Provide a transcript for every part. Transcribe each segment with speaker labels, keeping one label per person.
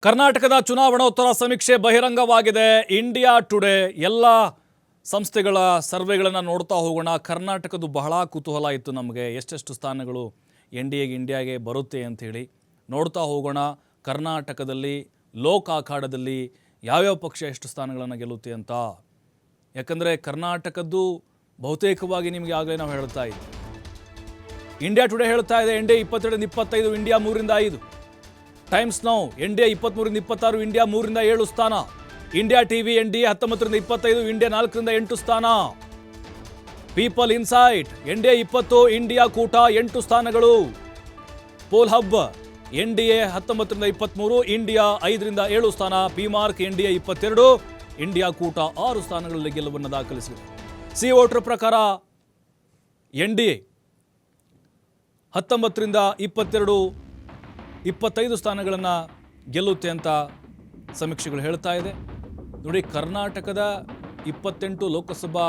Speaker 1: ಕರ್ನಾಟಕದ ಚುನಾವಣೋತ್ತರ ಸಮೀಕ್ಷೆ ಬಹಿರಂಗವಾಗಿದೆ. India today ಎಲ್ಲ ಸಂಸ್ಥೆಗಳ ಸರ್ವೆಗಳನ್ನು ನೋಡ್ತಾ ಹೋಗೋಣ. ಕರ್ನಾಟಕದ್ದು ಬಹಳ ಕುತೂಹಲ ಇತ್ತು ನಮಗೆ, ಎಷ್ಟೆಷ್ಟು ಸ್ಥಾನಗಳು ಇಂಡಿಯಾಗೆ ಬರುತ್ತೆ ಅಂಥೇಳಿ ನೋಡ್ತಾ ಹೋಗೋಣ. ಕರ್ನಾಟಕದಲ್ಲಿ ಲೋಕ ಅಖಾಡದಲ್ಲಿ ಯಾವ್ಯಾವ ಪಕ್ಷ ಎಷ್ಟು ಸ್ಥಾನಗಳನ್ನು ಗೆಲ್ಲುತ್ತೆ ಅಂತ. ಯಾಕಂದರೆ ಕರ್ನಾಟಕದ್ದು ಬಹುತೇಕವಾಗಿ ನಿಮಗೆ ಆಗಲೇ ನಾವು ಹೇಳ್ತಾ ಇದ್ದೀವಿ. ಇಂಡಿಯಾ ಟುಡೇ ಹೇಳ್ತಾ ಇದೆ NDA 22-25, India 3-5. Times now NDA 23-26, India 3-7 ಸ್ಥಾನ. ಇಂಡಿಯಾ ಟಿವಿ NDA 19-25, ಇಂಡಿಯಾ 4-8 ಸ್ಥಾನ. ಪೀಪಲ್ ಇನ್ಸೈಟ್ NDA 20, ಇಂಡಿಯಾ ಕೂಟ 8 ಸ್ಥಾನಗಳು. ಪೋಲ್ ಹಬ್ NDA 19-23, ಇಂಡಿಯಾ 5-7 ಸ್ಥಾನ. ಪಿಮಾರ್ಕ್ NDA 22, ಇಂಡಿಯಾ ಕೂಟ 6 ಸ್ಥಾನಗಳಲ್ಲಿ ಗೆಲುವನ್ನು ದಾಖಲಿಸಿದೆ. ಸಿ ವೋಟರ್ ಪ್ರಕಾರ NDA 19-22, 25 ಸ್ಥಾನಗಳನ್ನು ಗೆಲ್ಲುತ್ತೆ ಅಂತ ಸಮೀಕ್ಷೆಗಳು ಹೇಳ್ತಾ ಇದೆ. ನೋಡಿ, ಕರ್ನಾಟಕದ 28 ಲೋಕಸಭಾ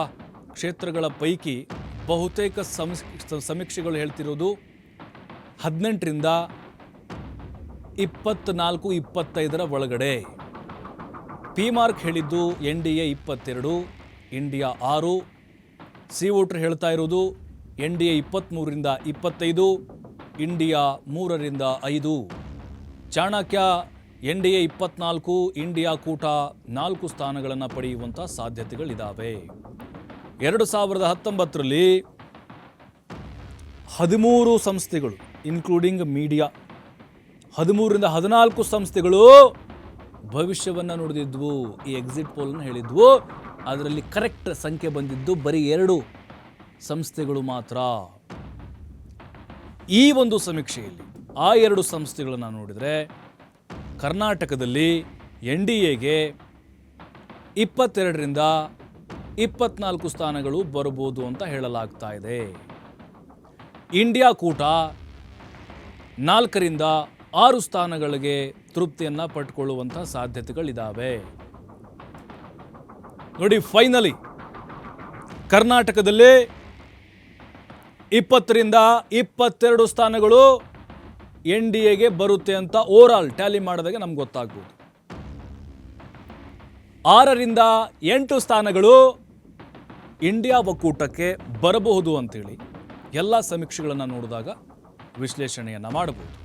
Speaker 1: ಕ್ಷೇತ್ರಗಳ ಪೈಕಿ ಬಹುತೇಕ ಸಮೀಕ್ಷೆಗಳು ಹೇಳ್ತಿರೋದು 18-24-25 ಒಳಗಡೆ. ಪಿಮಾರ್ಕ್ ಹೇಳಿದ್ದು NDA 22, ಇಂಡಿಯಾ 6. ಸಿ ವೋಟರ್ ಹೇಳ್ತಾ ಇರೋದು NDA 23-25, India 3-5. Chanakya NDA 24, India ಕೂಟ 4 ಸ್ಥಾನಗಳನ್ನು ಪಡೆಯುವಂಥ ಸಾಧ್ಯತೆಗಳಿದ್ದಾವೆ. 2019ರಲ್ಲಿ 13 ಸಂಸ್ಥೆಗಳು ಇನ್ಕ್ಲೂಡಿಂಗ್ ಮೀಡಿಯಾ, 13-14 ಸಂಸ್ಥೆಗಳು ಭವಿಷ್ಯವನ್ನು ನುಡಿದಿದ್ವು. ಈ ಎಕ್ಸಿಟ್ ಪೋಲ್ನ ಹೇಳಿದ್ವು. ಅದರಲ್ಲಿ ಕರೆಕ್ಟ್ ಸಂಖ್ಯೆ ಬಂದಿದ್ದು ಬರೀ 2 ಸಂಸ್ಥೆಗಳು ಮಾತ್ರ. ಈ ಒಂದು ಸಮೀಕ್ಷೆಯಲ್ಲಿ ಆ 2 ಸಂಸ್ಥೆಗಳನ್ನು ನೋಡಿದರೆ ಕರ್ನಾಟಕದಲ್ಲಿ NDAಗೆ 22-24 ಸ್ಥಾನಗಳು ಬರ್ಬೋದು ಅಂತ ಹೇಳಲಾಗ್ತಾ ಇದೆ. ಇಂಡಿಯಾ ಕೂಟ 4-6 ಸ್ಥಾನಗಳಿಗೆ ತೃಪ್ತಿಯನ್ನು ಪಟ್ಕೊಳ್ಳುವಂಥ ಸಾಧ್ಯತೆಗಳಿದ್ದಾವೆ. ನೋಡಿ, ಫೈನಲಿ ಕರ್ನಾಟಕದಲ್ಲಿ 20-22 ಸ್ಥಾನಗಳು NDAಗೆ ಬರುತ್ತೆ ಅಂತ ಓವರಾಲ್ ಟ್ಯಾಲಿ ಮಾಡಿದಾಗ ನಮ್ಗೆ ಗೊತ್ತಾಗ್ಬೋದು. 6-8 ಸ್ಥಾನಗಳು ಇಂಡಿಯಾ ಒಕ್ಕೂಟಕ್ಕೆ ಬರಬಹುದು ಅಂತೇಳಿ ಎಲ್ಲ ಸಮೀಕ್ಷೆಗಳನ್ನು ನೋಡಿದಾಗ ವಿಶ್ಲೇಷಣೆಯನ್ನು ಮಾಡಬಹುದು.